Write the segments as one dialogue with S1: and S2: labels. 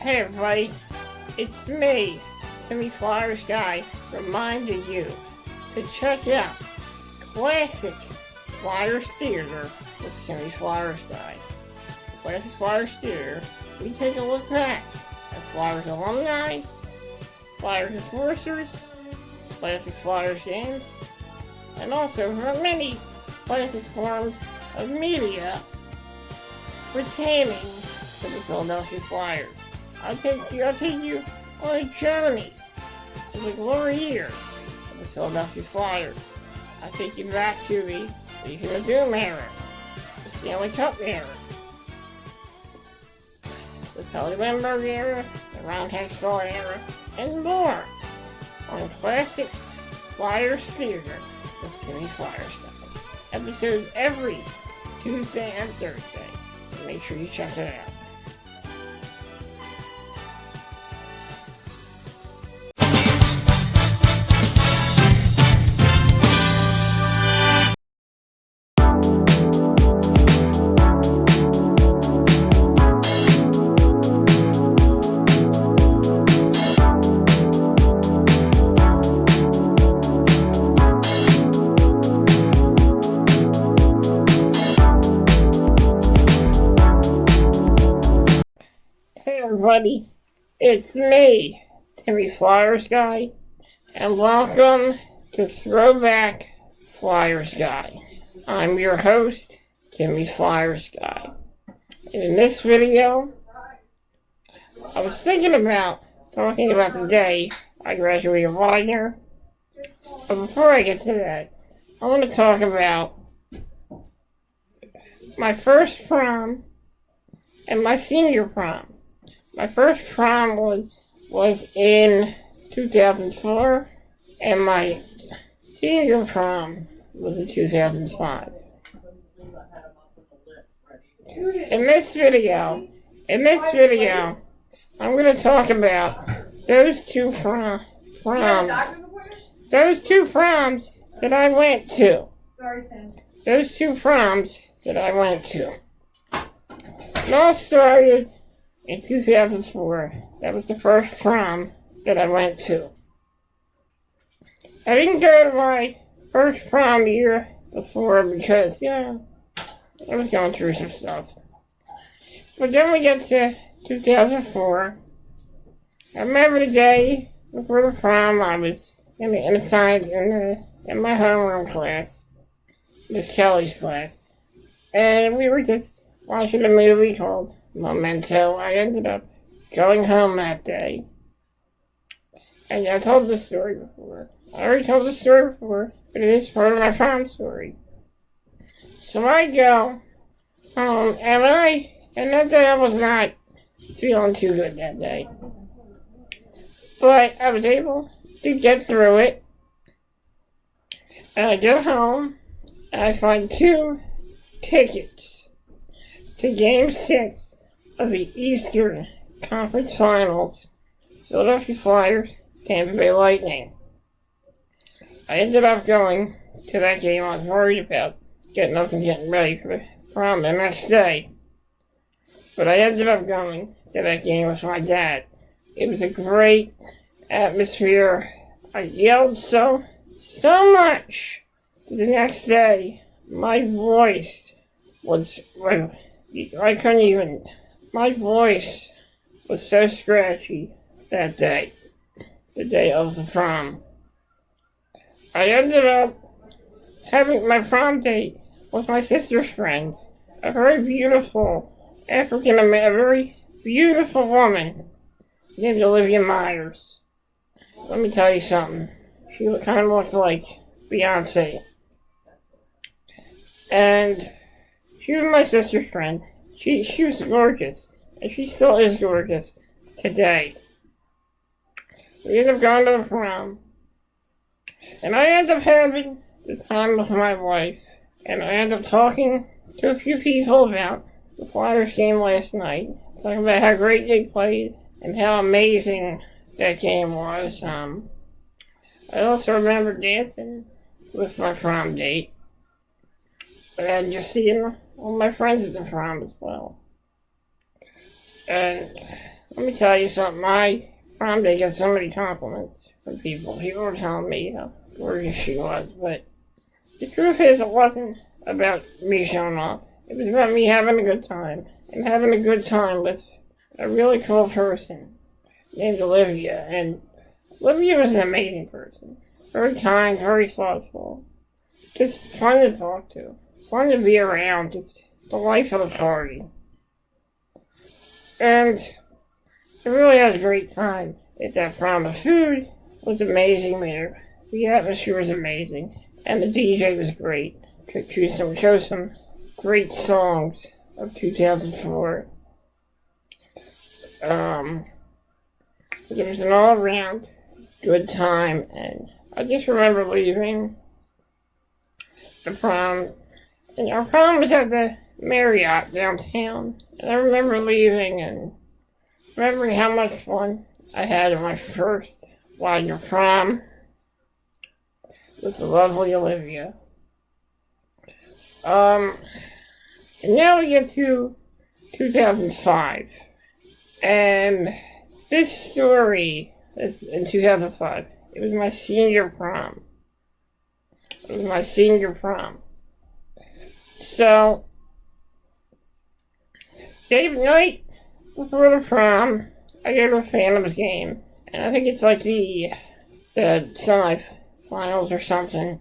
S1: Hey everybody, it's me, Timmy Flyers Guy, reminding you to check out Classic Flyers Theater with Timmy Flyers Guy. Classic Flyers Theater, we take a look back at Flyers alumni, Flyers enforcers, classic Flyers games, and also for many classic forms of media pertaining to the Philadelphia Flyers. I'll take you on a journey to the glory years of the Philadelphia Flyers. I'll take you back to the Legion of Doom era, the Stanley Cup era, the Kelly Lindbergh era, the Ron Hextall era, and more on Classic Flyers Theater with Timmy Flyers Guy. Episodes every Tuesday and Thursday, so make sure you check it out. Everybody, it's me, Timmy Flyers Guy, and welcome to Throwback Flyers Guy. I'm your host, Timmy Flyers Guy. In this video, I was thinking about talking about the day I graduated Widener, but before I get to that, I want to talk about my first prom and my senior prom. My first prom was in 2004, and my senior prom was in 2005. In this video, I'm going to talk about those two proms that I went to. Those two proms that I went to. It all started in 2004, that was the first prom that I went to. I didn't go to my first prom year before because, I was going through some stuff. But then we get to 2004. I remember the day before the prom, I was in the science in my homeroom class, Miss Kelly's class, and we were just watching a movie called Memento. I ended up going home that day. And I told this story before. I already told this story before, but it is part of my prom story. So I go home, and that day I was not feeling too good that day. But I was able to get through it. And I get home, and I find 2 tickets to Game 6 of the Eastern Conference Finals, Philadelphia Flyers, Tampa Bay Lightning. I ended up going to that game. I was worried about getting up and getting ready for the prom the next day. But I ended up going to that game with my dad. It was a great atmosphere. I yelled so much. The next day, my voice was, I couldn't even, my voice was so scratchy that day, the day of the prom. I ended up having my prom date with my sister's friend, a very beautiful very beautiful woman named Olivia Myers. Let me tell you something. She kind of looked like Beyonce. And she was my sister's friend. She was gorgeous. And she still is gorgeous today. So we ended up going to the prom. And I ended up having the time with my wife. And I ended up talking to a few people about the Flyers game last night. Talking about how great they played and how amazing that game was. I also remember dancing with my prom date. But I just seen all my friends at the prom as well. And Let me tell you something. My prom day got so many compliments from people. People were telling me how gorgeous she was, but the truth is it wasn't about me showing off. It was about me having a good time. And having a good time with a really cool person named Olivia. And Olivia was an amazing person. Very kind, very thoughtful. Just fun to talk to. Fun to be around. Just the life of the party. And I really had a great time at that prom. The food was amazing there. The atmosphere was amazing. And the DJ was great. Could show some great songs of 2004. It was an all-around good time, and I just remember leaving the prom, and our prom was at the Marriott downtown, and I remember leaving and remembering how much fun I had at my first Wagner prom with the lovely Olivia. And now we get to 2005, and this story is in 2005. It was my senior prom. So, day of night before the prom, I go to a Phantoms game, and I think it's like the semifinals or something.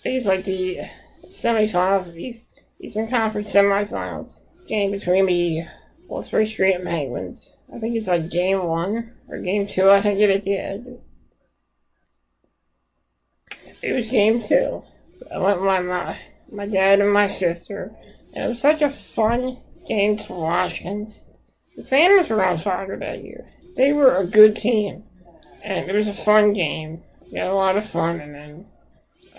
S1: It's like the semifinals of Eastern Conference semifinals game between the Wolf-Three Street and Penguins. I think it's like game 1 or game 2. I think it did. It was game 2. I went with my dad and my sister, and it was such a fun game to watch. And the Phantoms were on fire that year. They were a good team, and it was a fun game. We had a lot of fun, and then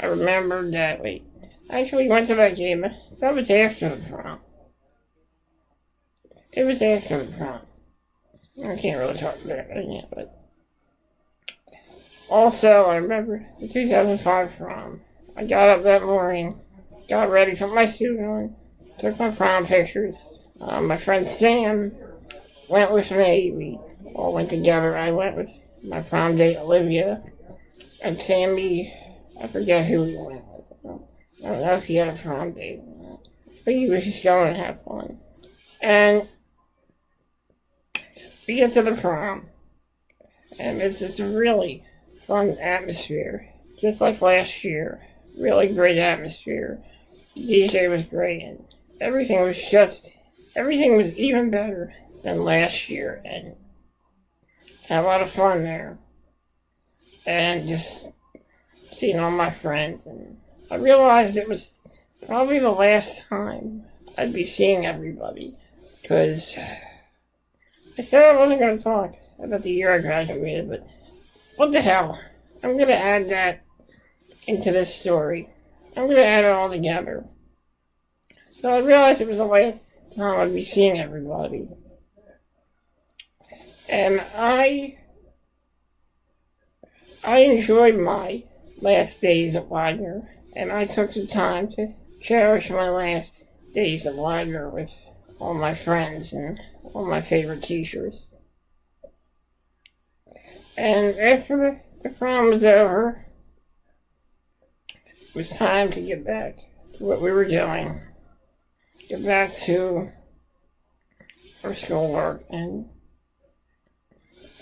S1: I remembered that I actually went to that game. That was after the prom. It was after the prom. I can't really talk about it yet, but also I remember the 2005 prom. I got up that morning, got ready, put my suit on, took my prom pictures. My friend Sam went with me. We all went together. I went with my prom date Olivia and Sammy. I forget who he went with. I don't know if he had a prom date or not. But he was just going to have fun. And we get to the prom. And it's just a really fun atmosphere. Just like last year. Really great atmosphere. The DJ was great. And everything was even better than last year. And had a lot of fun there. And just seeing all my friends, and I realized it was probably the last time I'd be seeing everybody, because I said I wasn't going to talk about the year I graduated, but what the hell, I'm going to add that into this story. I'm going to add it all together. So I realized it was the last time I'd be seeing everybody, and I enjoyed my last days at Wagner, and I took the time to cherish my last days at Wagner with all my friends and all my favorite teachers. And after the prom was over, it was time to get back to what we were doing. Get back to our schoolwork, and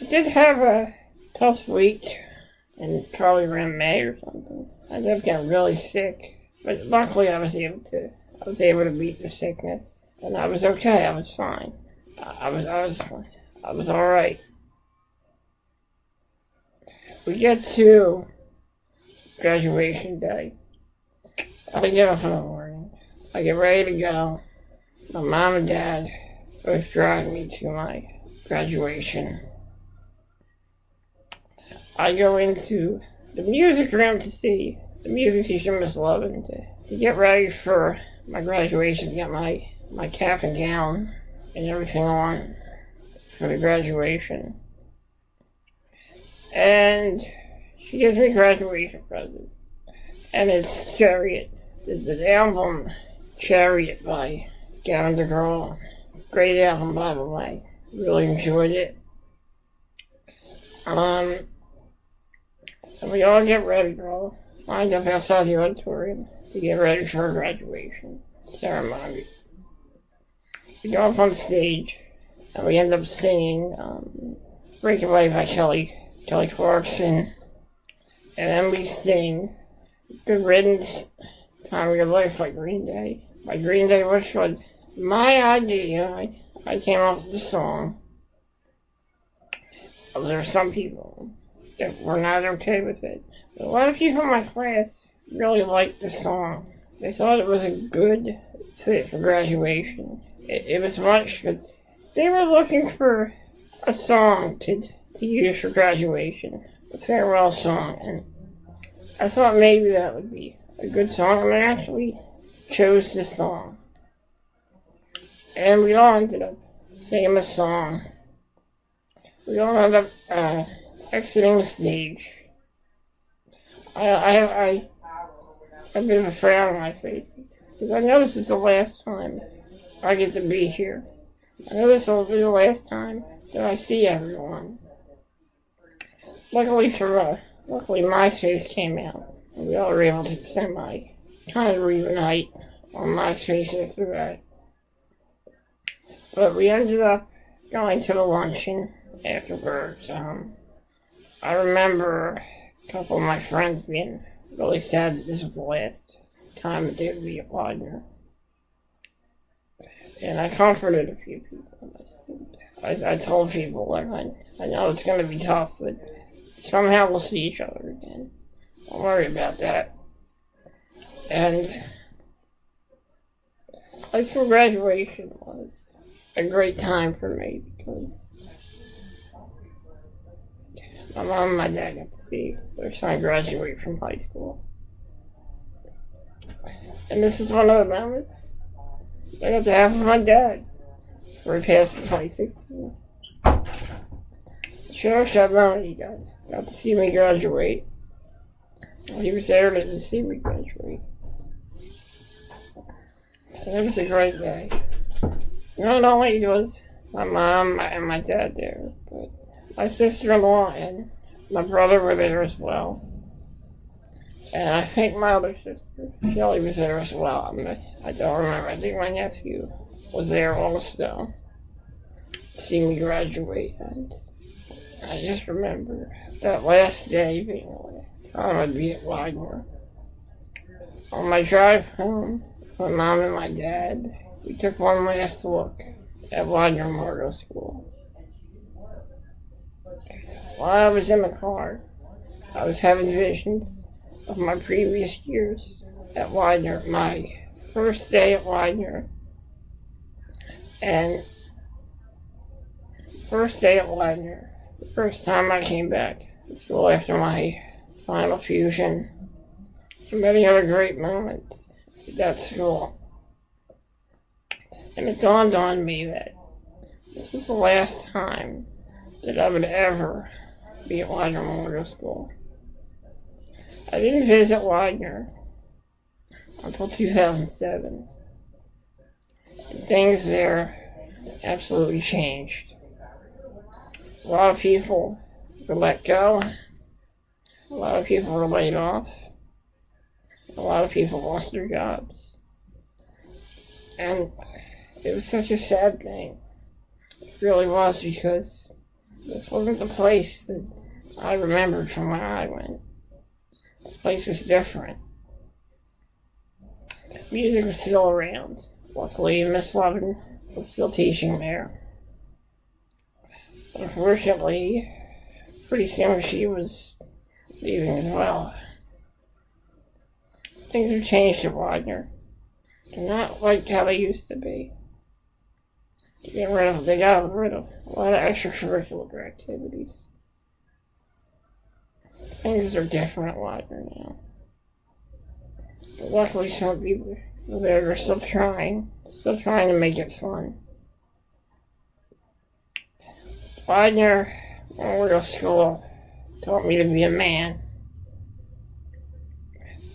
S1: I did have a tough week. And probably around May or something. I ended up getting really sick. But luckily I was able to beat the sickness. And I was okay, I was fine. I was alright. We get to graduation day. I get up in the morning. I get ready to go. My mom and dad both drive me to my graduation. I go into the music room to see the music teacher, Miss Lovin, to get ready for my graduation, to get my cap and gown and everything on for the graduation. And she gives me a graduation present. And it's Chariot. It's an album, Chariot by Gavin DeGraw. Great album, by the way. Really enjoyed it. And we all get ready, girl. Lined up outside the auditorium to get ready for a graduation ceremony. We go up on stage and we end up singing Break Away by Kelly Clarkson. And then we sing Good Riddance, Time of Your Life by Green Day. By Green Day, which was my idea. I came up with the song. There are some people that were not okay with it. But a lot of people in my class really liked the song. They thought it was a good fit for graduation. It was much because they were looking for a song to use for graduation, a farewell song, and I thought maybe that would be a good song, and I actually chose this song. And we all ended up singing the song. We all ended up exiting the stage. I have a bit of a frown on my face because I know this is the last time I get to be here. I know this will be the last time that I see everyone. Luckily MySpace came out, and we all were able to kind of reunite on MySpace after that. But we ended up going to the luncheon afterwards. I remember a couple of my friends being really sad that this was the last time that they would be at Widener. And I comforted a few people. I told people, like, I know it's going to be tough, but somehow we'll see each other again. Don't worry about that. And high school graduation was a great time for me because my mom and my dad got to see their son graduate from high school. And this is one of the moments I got to have with my dad before he passed in 2016. Sheriff Shaboni got to see me graduate. Well, he was there to see me graduate. And it was a great day. Not only was my mom and my dad there, but my sister-in-law and my brother were there as well. And I think my other sister, Kelly, was there as well. I don't remember. I think my nephew was there also to see me graduate. And I just remember that last day being the last time I'd be at Widener. On my drive home, my mom and my dad, we took one last look at Widener Memorial School. While I was in the car, I was having visions of my previous years at Widener, my first day at Widener, and the first time I came back to school after my spinal fusion, and many other great moments at that school. And it dawned on me that this was the last time that I would ever be at Widener Memorial School. I didn't visit Widener until 2007. And things there absolutely changed. A lot of people were let go. A lot of people were laid off. A lot of people lost their jobs. And it was such a sad thing. It really was, because this wasn't the place that I remembered from when I went. This place was different. Music was still around. Luckily, Miss Lovin was still teaching there. But unfortunately, pretty soon she was leaving as well. Things have changed at Widener. They're not like how they used to be. They got rid of a lot of extracurricular activities. Things are different at Widener now. But luckily, some people there are still trying to make it fun. Widener Memorial School taught me to be a man.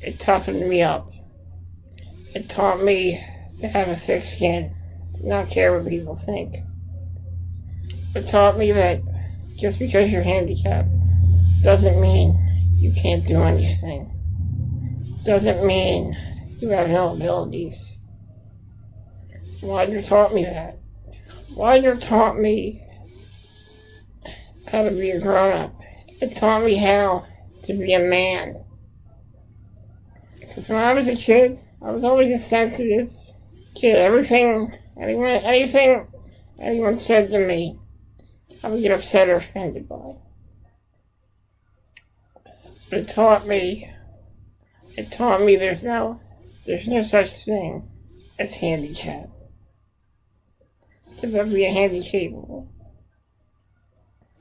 S1: It toughened me up. It taught me to have a thick skin not care what people think. It taught me that just because you're handicapped doesn't mean you can't do anything. Doesn't mean you have no abilities. Widener taught me that. Widener taught me how to be a grown-up. It taught me how to be a man. Because when I was a kid, I was always a sensitive kid. Anything anyone said to me, I would get upset or offended by. But it taught me there's no such thing as handicap. It's about being handicapable.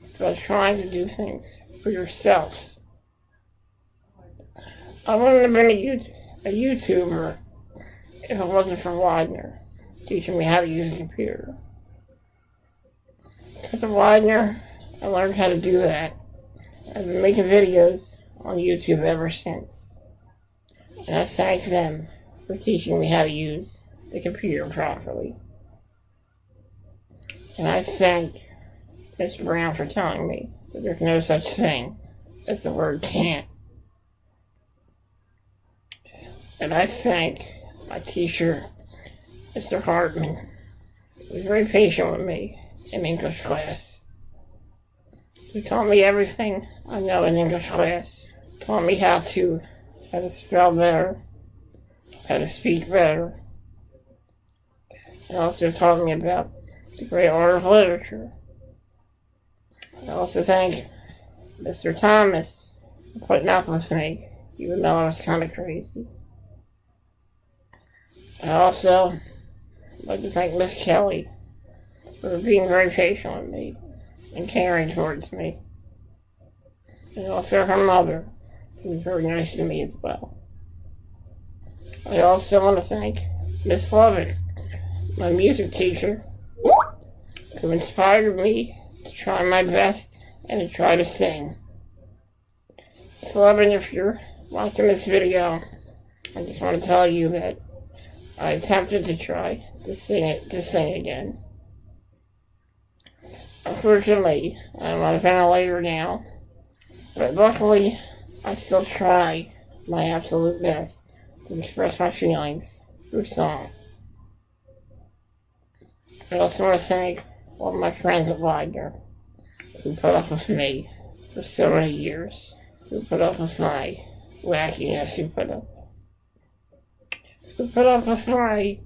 S1: It's about trying to do things for yourself. I wouldn't have been a YouTuber if it wasn't for Widener teaching me how to use a computer. Because of Widener, I learned how to do that. I've been making videos on YouTube ever since. And I thank them for teaching me how to use the computer properly. And I thank Miss Brown for telling me that there's no such thing as the word can't. And I thank my teacher, Mr. Hartman, who was very patient with me in English class. He taught me everything I know in English class. Taught me how to spell better, how to speak better. And also taught me about the great art of literature. I also thank Mr. Thomas for putting up with me, even though I was kind of crazy. I also like to thank Miss Kelly for being very patient with me and caring towards me. And also her mother, who was very nice to me as well. I also want to thank Miss Lovett, my music teacher, who inspired me to try my best and to try to sing. Miss Lovett, if you're watching this video, I just want to tell you that I attempted to try to sing again. Unfortunately, I'm on a ventilator now, but luckily, I still try my absolute best to express my feelings through song. I also want to thank all my friends at Widener who put up with me for so many years, who put up with my wackiness, who put up with my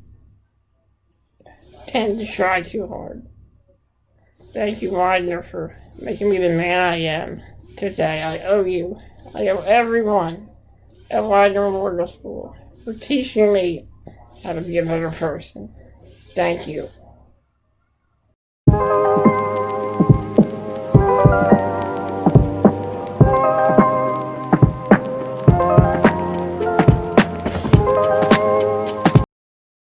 S1: tend to try too hard. Thank you, Widener, for making me the man I am today. I owe everyone at Widener Memorial School for teaching me how to be a better person. Thank you.